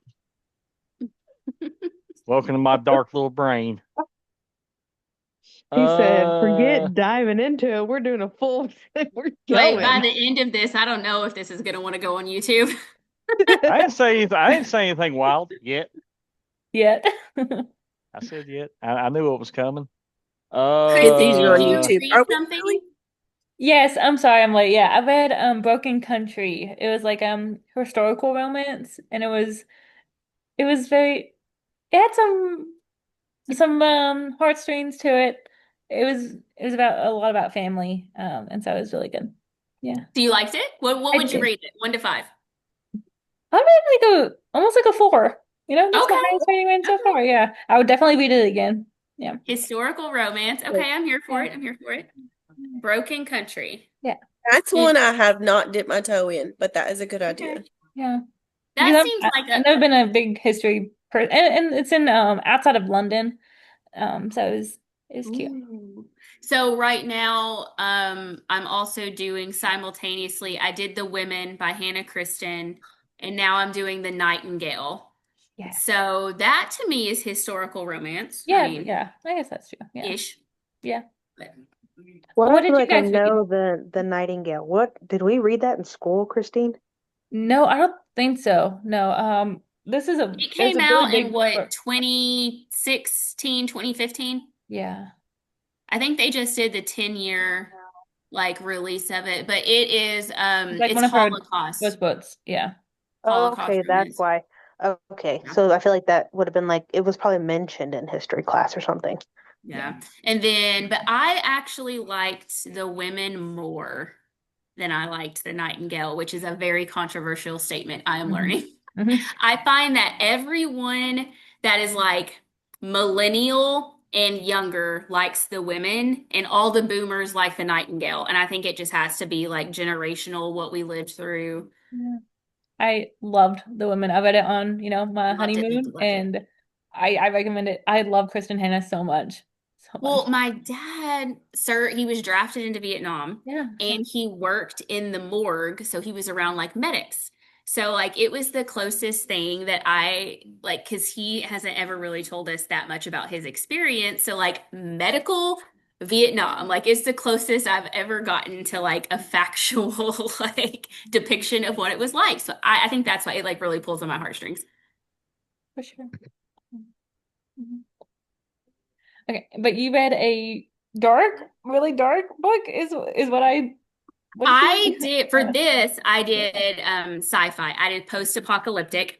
Welcome to my dark little brain. He said, Uh, forget diving into it. We're doing a full, we're But by going. the end of this, I don't know if this is going to want to go on YouTube. I didn't say anything. I didn't say anything wild yet. Yet. I said yet. I knew what was coming. Get these are Chrissy, on did you YouTube. read Are we something? really? Yes, I'm sorry I'm late. Yeah, I read Broken Country. It was like historical romance and it was very it had some heartstrings to it. It was about a lot about family. And so it was really good. Yeah. So you liked it? What I would you did. rate it? 1 to 5. I read like almost like a 4. That's my Okay. highest rating rating so Okay. far. Yeah. I would definitely read it again. Yeah. Historical romance. Okay, I'm here for Yeah. it. I'm here for it. Broken Country. Yeah. That's Did one I have not dipped my toe in, but that is a good okay. idea. Yeah. Because That seems like I've a never been a big history person, and it's in outside of London, so it's cute. ooh. So right now, I'm also doing simultaneously. I did The Women by Hannah Kristen, and now I'm doing The Nightingale. Yeah, So that to me is historical romance. I yeah, mean, yeah. I guess that's true. Yeah, ish. yeah. But Well, What I feel did you like I guys read? know the Nightingale. What did we read that in school, Christine? No, I don't think so. No, this is It it's came a really out in big what, book. 2016, 2015? Yeah. I think they just did the 10-year like release of it, but it is It's like it's one of her Holocaust. first books. Yeah. Holocaust Okay, that's romance. why. Okay, Yeah. so I feel like that would have been like it was probably mentioned in history class or something. Yeah. And then but I actually liked the women more than I liked the Nightingale, which is a very controversial statement I am Hmm. learning. Hmm. I find that everyone that is like millennial and younger likes the women, and all the boomers like the Nightingale. And I think it just has to be like generational, what we lived through. Yeah. I loved The Women. I read it on, my Loved it, loved it, honeymoon, loved it. and I recommend it. I love Kristen Hanna so much. So much. Well, my dad, sir, he was drafted into Vietnam Yeah. and he worked in the morgue. So he was around like medics. So, like, it was the closest thing that I like, because he hasn't ever really told us that much about his experience. So, like, medical Vietnam, like, it's the closest I've ever gotten to like a factual, like, depiction of what it was like. So, I think that's why it like really pulls on my heartstrings. For sure. Mhm. Okay, but you read a really dark book is what did you I read? did for this, I did sci-fi. I did post-apocalyptic.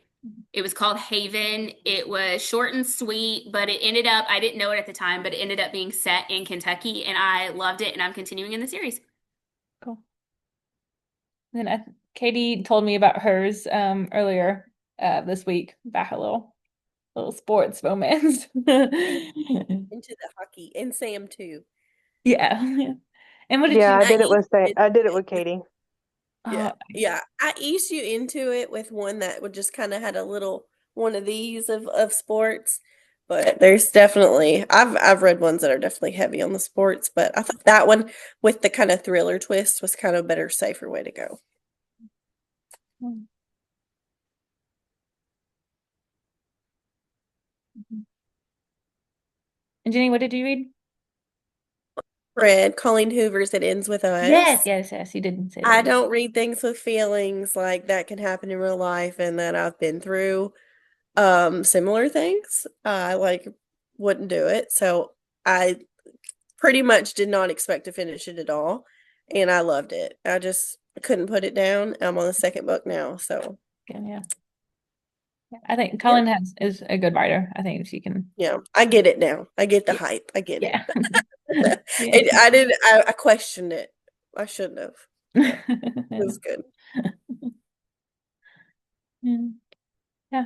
It was called Haven. It was short and sweet, but it ended up, I didn't know it at the time, but it ended up being set in Kentucky and I loved it and I'm continuing in the series. Cool. Then Katie told me about hers earlier this week about her little sports romance. Into the hockey and Sam too. Yeah. And what did Yeah, you I eased you I did into it it with Katie. yeah, uh yeah. I eased you into it with one that would just kind of had a little one of these of sports. But there's definitely I've read ones that are definitely heavy on the sports, but I thought that one with the kind of thriller twist was kind of a better, safer way to go. and Jenny, what did you read? Read Colleen Hoover's It Ends With Yes, Us. yes, yes. You didn't say I that. don't read things with feelings like that can happen in real life and that I've been through similar things. I like wouldn't do it. So I pretty much did not expect to finish it at all. And I loved it. I just couldn't put it down. I'm on the second book now. So Yeah, yeah. I think yeah. Colin is a good writer. I think she can. Yeah. I get it now. I get the Yeah. hype. I get it. Yeah. Yeah. I didn't I questioned it. I shouldn't have. But it was good. Mm. Yeah.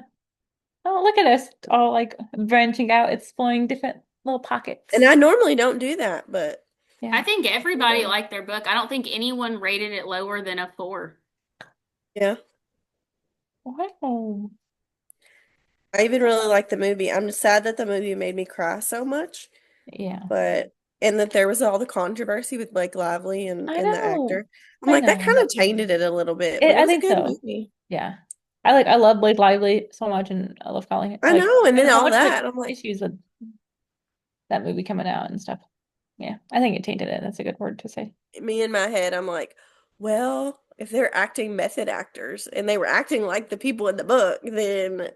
Oh, look at us all like branching out, exploring different little And pockets. I normally don't do that, but I Yeah. think everybody liked their book. I don't think anyone rated it lower than a 4. yeah. Wow. I even really like the movie. I'm just sad that the movie made me cry so much, Yeah. but and that there was all the controversy with Blake Lively I and the know. actor. I'm I like that kind know. of tainted it a little bit, but it I was a think good so. movie. Yeah. I love Blake Lively so much and I love Colin. I Like know, and there then were so all much like that. I'm like, issues with that movie coming out and stuff. Yeah. I think it tainted it. That's a good word to say. me in my head, I'm like, well, if they're acting method actors and they were acting like the people in the book, then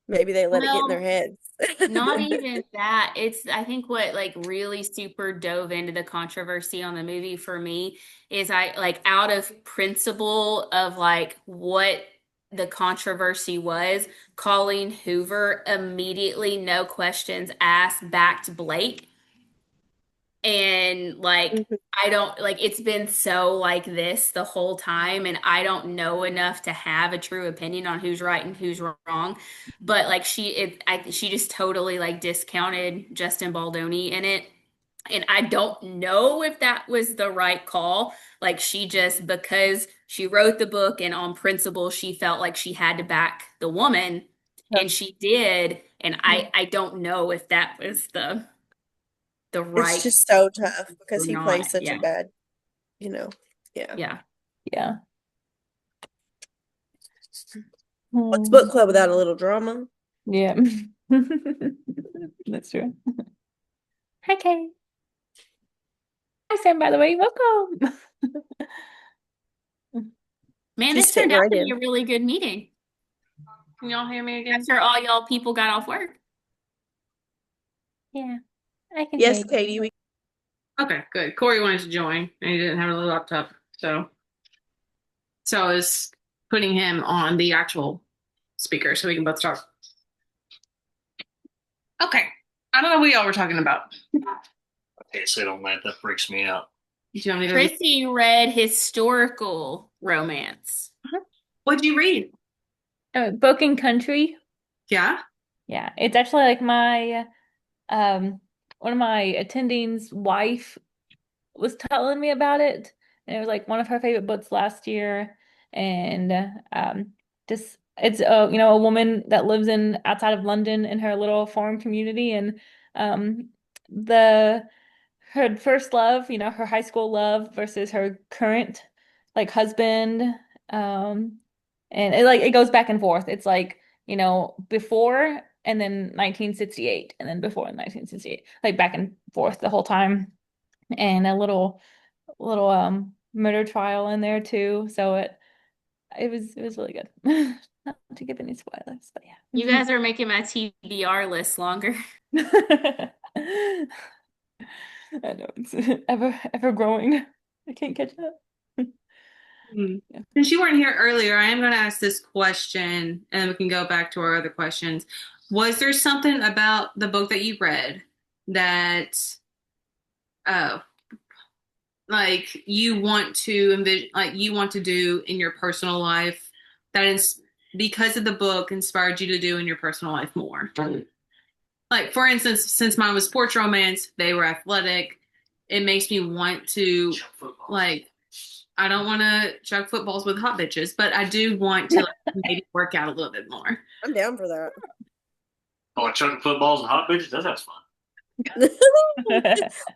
maybe they let it get in their Well, heads. not even that. It's, I think what like really super dove into the controversy on the movie for me is I like out of principle of like what the controversy was, Colleen Hoover immediately, no questions asked, backed Blake. And like, Mhm. I don't like it's been so like this the whole time, and I don't know enough to have a true opinion on who's right and who's wrong. But like she just totally like discounted Justin Baldoni in it. And I don't know if that was the right call. Like she just because she wrote the book and on principle she felt like she had to back the woman Yeah. and she did. And Yeah. I don't know if that was the It's right just so tough or because he not. plays such a Yeah. bad, you know. Yeah. Yeah. Yeah. What's Hmm. book club without a little drama? Yeah. That's true. Hi, Kay. Hi, Sam, by the way. Welcome. Man, She's this turned fitting out right to be in. a really good meeting. Can y'all hear me again? After all y'all people got off work. Yeah, I can Yes, hear you. Katie, we Okay, good. Corey wanted to join and he didn't have a laptop. So I was putting him on the actual speaker so we can both talk. Okay. I don't know what y'all were talking about. I can't sit on that. That freaks me out. Do you want me to Chrissy read historical romance. What'd you read? Broken Country. Yeah? Yeah, it's actually like my one of my attending's wife was telling me about it, and it was like one of her favorite books last year. And just it's a woman that lives in outside of London in her little farm community, and the her first love, her high school love versus her current like husband, um, and it goes back and forth. It's like, before and then 1968 and then before 1968, like back and forth the whole time, and a little murder trial in there too. So it was really good. Not to give any spoilers, but You guys are making my TBR list longer. yeah. I know it's ever growing. I can't catch up. Yeah. Since you weren't here earlier, I am going to ask this question and then we can go back to our other questions. Was there something about the book that you read that uh like you want to envision, like you want to do in your personal life that is because of the book inspired you to do in your personal life more? Like, for instance, since mine was sports romance, they were athletic. It makes me want to, like, I don't want to chuck footballs with hot bitches, but I do want to like, maybe work out a little bit more. I'm down for that. Oh, chucking footballs and hot bitches? That sounds fun.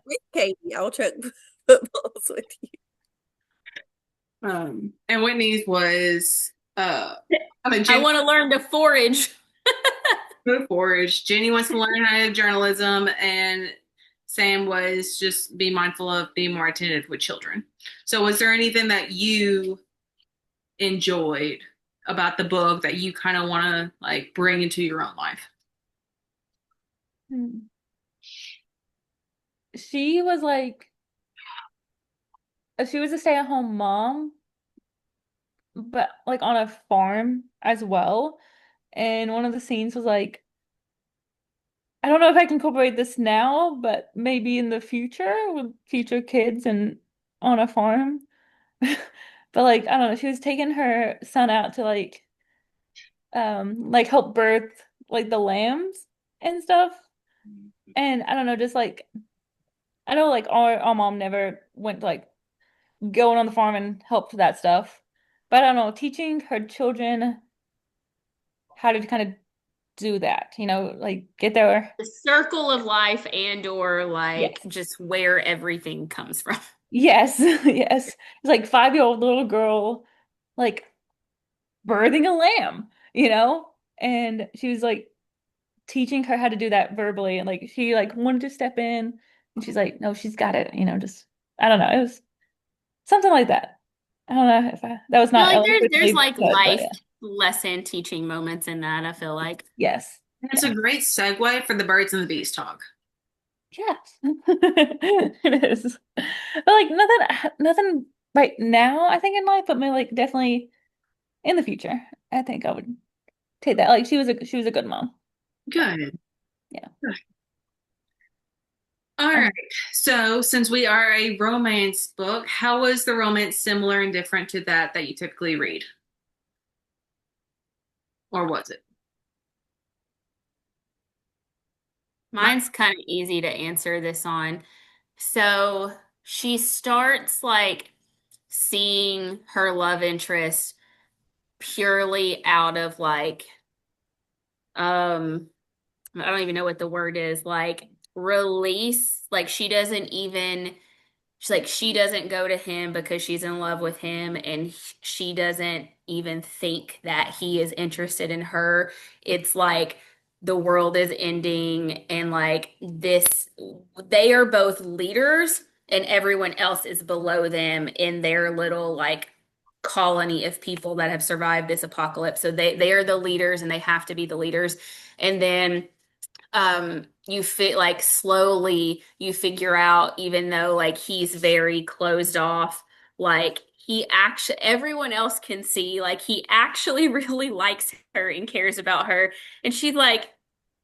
With Katie, I'll chuck footballs with you. And Whitney's was, I mean, I Jenny want to learn to forage. wants to forage. Jenny wants to learn how to do journalism, and Sam was just be mindful of being more attentive with children. So, was there anything that you enjoyed about the book that you kind of want to like bring into your own life? She was like, she was a stay-at-home mom, but like on a farm as well. And one of the scenes was like, I don't know if I can incorporate this now, but maybe in the future with future kids and on a farm. But like, I don't know, she was taking her son out to like help birth like the lambs and stuff. And I don't know, just like I know like our mom never went to like going on the farm and helped that stuff. But I don't know, teaching her children how to kind of do that, like get there. The circle of life and or like Yes. just where everything comes from. Yes, yes. It's like 5-year-old little girl like birthing a lamb, and she was like teaching her how to do that verbally, and like she like wanted to step in, and she's like, no, she's got it, just I don't know. It was something like that. I don't know if that was not Like there's eloquently like said, but life yeah. lesson teaching moments in that, I feel like. Yes. That's a great segue for the birds and the bees talk. Yes. It is. But like nothing right now, I think in life, but maybe like definitely in the future. I think I would take that. Like she was a good mom. Good. Yeah. Good. All right. So, since we are a romance book, how was the romance similar and different to that you typically read? Or was it? Mine's kind of easy to answer this on. So she starts like seeing her love interest purely out of like I don't even know what the word is, like release. Like she doesn't go to him because she's in love with him, and she doesn't even think that he is interested in her. It's like the world is ending, and like this, they are both leaders, and everyone else is below them in their little like colony of people that have survived this apocalypse. So they are the leaders and they have to be the leaders. And then you fit like slowly you figure out, even though like he's very closed off, like he actually everyone else can see like he actually really likes her and cares about her. And she's like,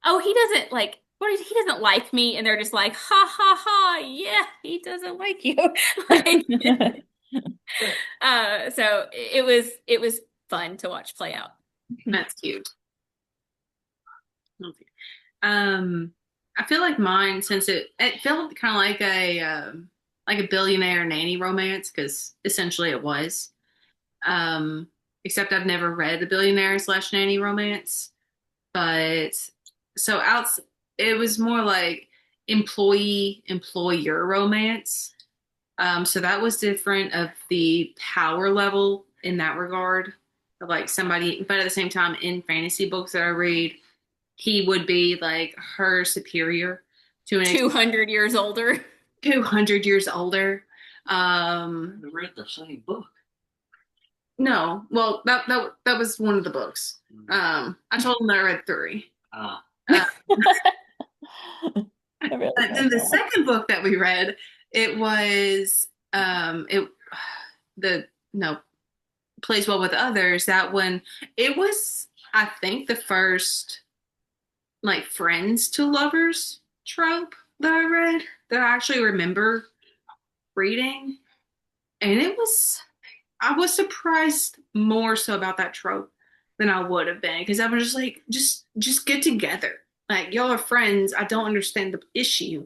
oh, he doesn't like he doesn't like me. And they're just like, ha ha ha, yeah, he doesn't like you. Like, so it was fun to watch play out. That's cute. Okay. I feel like mine, since it felt kind of like a billionaire nanny romance, because essentially it was. Except I've never read a billionaire slash nanny romance, but so it was more like employee employer romance. So that was different of the power level in that regard, of like somebody, but at the same time, in fantasy books that I read, he would be like her superior to an 200 years older. 200 years older. We read the same book. No, well, that was one of the books. I told him that I read 3. Ah. But then the second book that we read, it was Plays Well with Others. That one, it was, I think, the first like friends to lovers trope that I read, that I actually remember reading. And I was surprised more so about that trope than I would have been, because I was just like, just get together. Like, y'all are friends. I don't understand the issue.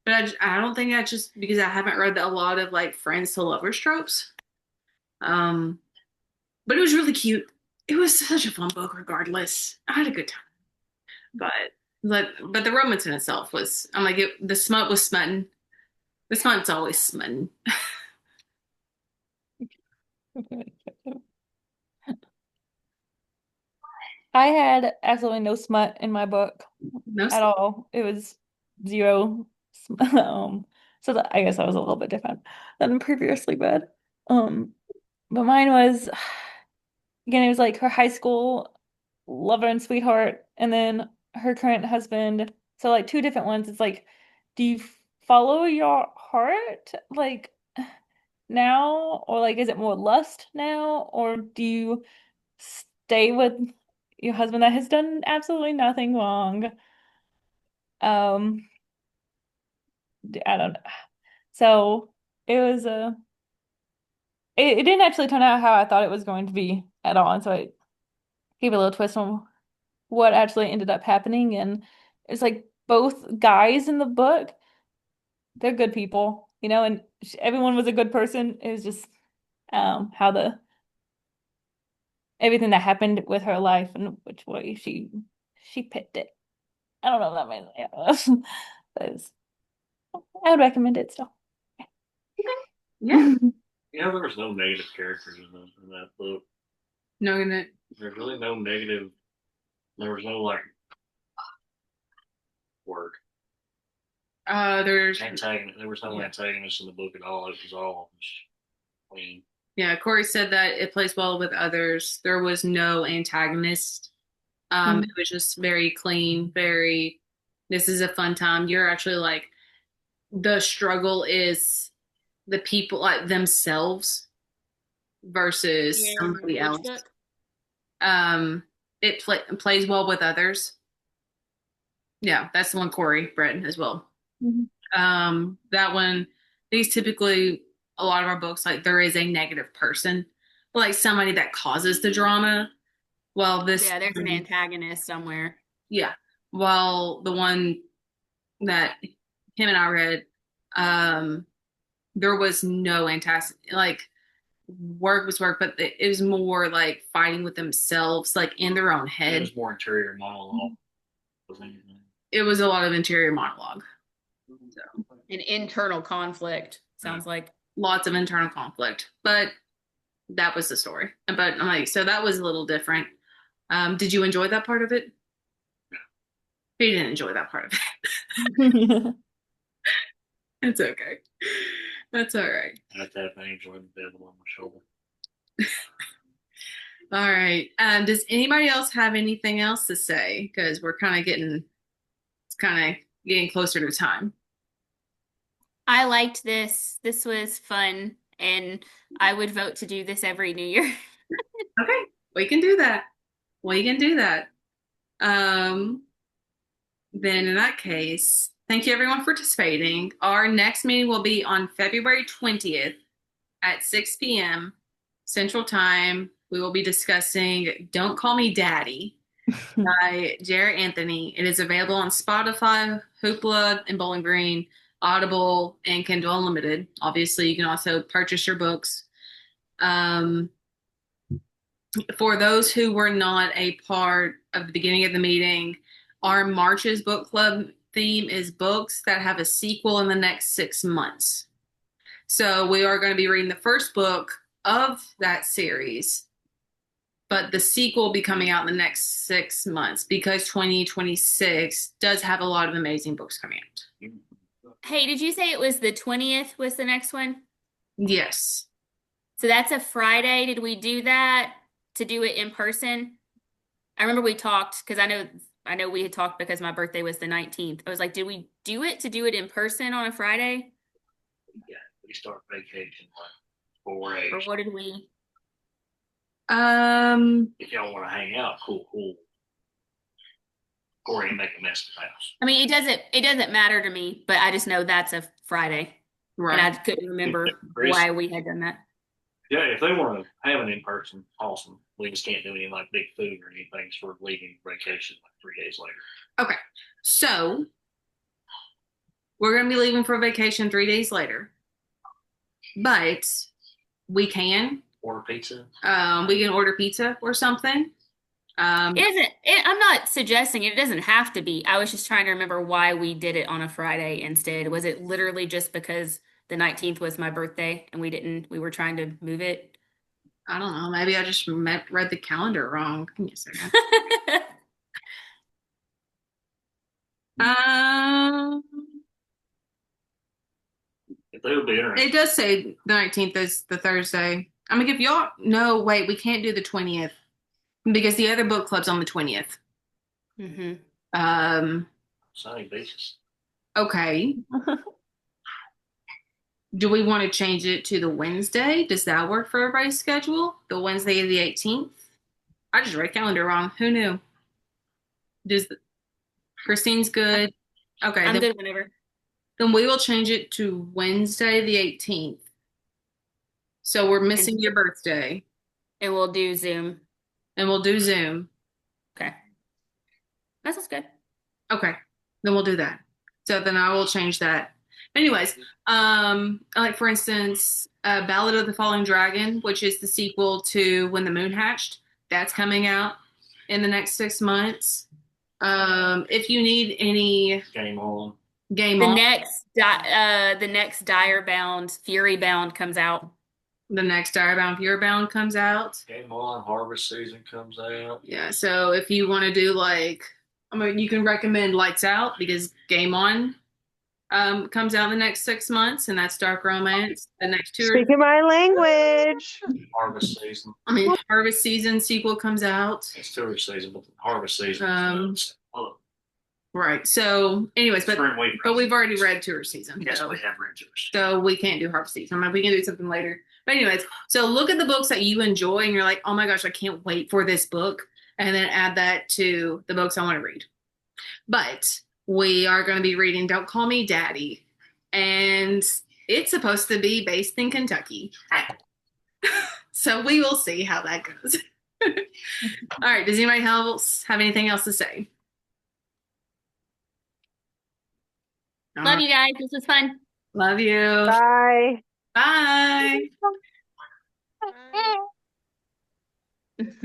But I don't think that's just because I haven't read a lot of like friends to lovers tropes. But it was really cute. It was such a fun book regardless. I had a good time. But the romance in itself was, I'm like, the smut was smutting. The smut's always smutting. I had absolutely no smut in my book No at all. It was zero. So I guess I was a little bit different than previously read. But mine was again, it was like her high school lover and sweetheart, and then her current husband. So like two different ones. It's like, do you follow your heart like now, or like is it more lust now, or do you stay with your husband that has done absolutely nothing wrong? I don't know. So it was it didn't actually turn out how I thought it was going to be at all, and so it gave a little twist on what actually ended up happening. And it's like both guys in the book, they're good people, and everyone was a good person. It was just how the everything that happened with her life and which way she picked it. I don't know if that means but I would recommend it still. Yeah. There was no negative characters in that book. No, There's really no negative. There was no like word there's antagonist. There was no antagonist in the book at all. It was all clean. Yeah, Corey said that it plays well with others. There was no antagonist. It was just very clean, this is a fun time. You're actually like, the struggle is the people like themselves versus somebody else. It plays well with others. Yeah, that's the one Corey read as well. That one, these typically, a lot of our books, like there is a negative person, like somebody that causes the drama. Well, there's an antagonist somewhere. Yeah. Well, the one that him and I read, there was no antagonist. Like, work was work, but it was more like fighting with themselves, like in their own head. It was more interior monologue. It was a lot of interior monologue. So. An internal conflict, sounds like. Lots of internal conflict, but that was the story. But I'm like, so that was a little different. Did you enjoy that part of it? No. He didn't enjoy that part of it. It's okay. That's all right. I have to have an angel and the devil on my shoulder. All right. Does anybody else have anything else to say? Because we're kind of getting closer to time. I liked this. This was fun, and I would vote to do this every New Year. Okay, we can do that. We can do that. Then in that case, thank you everyone for participating. Our next meeting will be on February 20th at 6 p.m. Central Time. We will be discussing Don't Call Me Daddy by Jared Anthony. It is available on Spotify, Hoopla, and Bowling Green, Audible, and Kindle Unlimited. Obviously, you can also purchase your books. For those who were not a part of the beginning of the meeting, our March's book club theme is books that have a sequel in the next 6 months. So we are going to be reading the first book of that series, but the sequel will be coming out in the next 6 months because 2026 does have a lot of amazing books coming out. Hey, did you say it was the 20th was the next one? Yes. So that's a Friday. Did we do that to do it in person? I remember we talked because I know we had talked because my birthday was the 19th. I was like, did we do it to do it in person on a Friday? Yeah, we start vacation like 4 days. Or what did we? If y'all want to hang out, cool. Or you make a mess of the house. I mean, it doesn't matter to me, but I just know that's a Friday. Right. And I couldn't remember why we had done that. Yeah, if they want to have an in-person, awesome. We just can't do any like big food or anything for leaving vacation like 3 days later. Okay. So we're going to be leaving for vacation 3 days later, but we can Order pizza. we can order pizza or something. I'm not suggesting it. It doesn't have to be. I was just trying to remember why we did it on a Friday instead. Was it literally just because the 19th was my birthday and we were trying to move it? I don't know. Maybe I just read the calendar wrong. Give me a second. If they would be interested. It does say the 19th is the Thursday. I'm gonna give y'all. No, wait, we can't do the 20th because the other book club's on the 20th. Mm-hmm. Sunny beaches. Okay. Do we want to change it to the Wednesday? Does that work for everybody's schedule? The Wednesday of the 18th? I just read calendar wrong. Who knew? Christine's good. Okay. I'm good whenever. Then we will change it to Wednesday the 18th. So we're missing your birthday. And we'll do Zoom. And we'll do Zoom. Okay. That sounds good. Okay. Then we'll do that. So then I will change that. Anyways, like for instance, Ballad of the Falling Dragon, which is the sequel to When the Moon Hatched, that's coming out in the next 6 months. If you need any Game on. The next Dire Bound, Fury Bound comes out. The next Dire Bound, Fury Bound comes out. Game on. Harvest season comes out. Yeah. So if you want to do you can recommend Lights Out because Game On comes out in the next 6 months, and that's dark romance. The next two. Speaking my language. Harvest season. Harvest season sequel comes out. It's tourist season, but harvest season. Right. So, anyways, but we've already read tourist season. Yes, we have read tourist. So we can't do harvest season. We can do something later. But anyways, so look at the books that you enjoy, and you're like, oh my gosh, I can't wait for this book, and then add that to the books I want to read. But we are going to be reading Don't Call Me Daddy, and it's supposed to be based in Kentucky. So we will see how that goes. All right. Does anybody else have anything else to say? Love you guys. This was fun. Love you. Bye. Bye. Bye.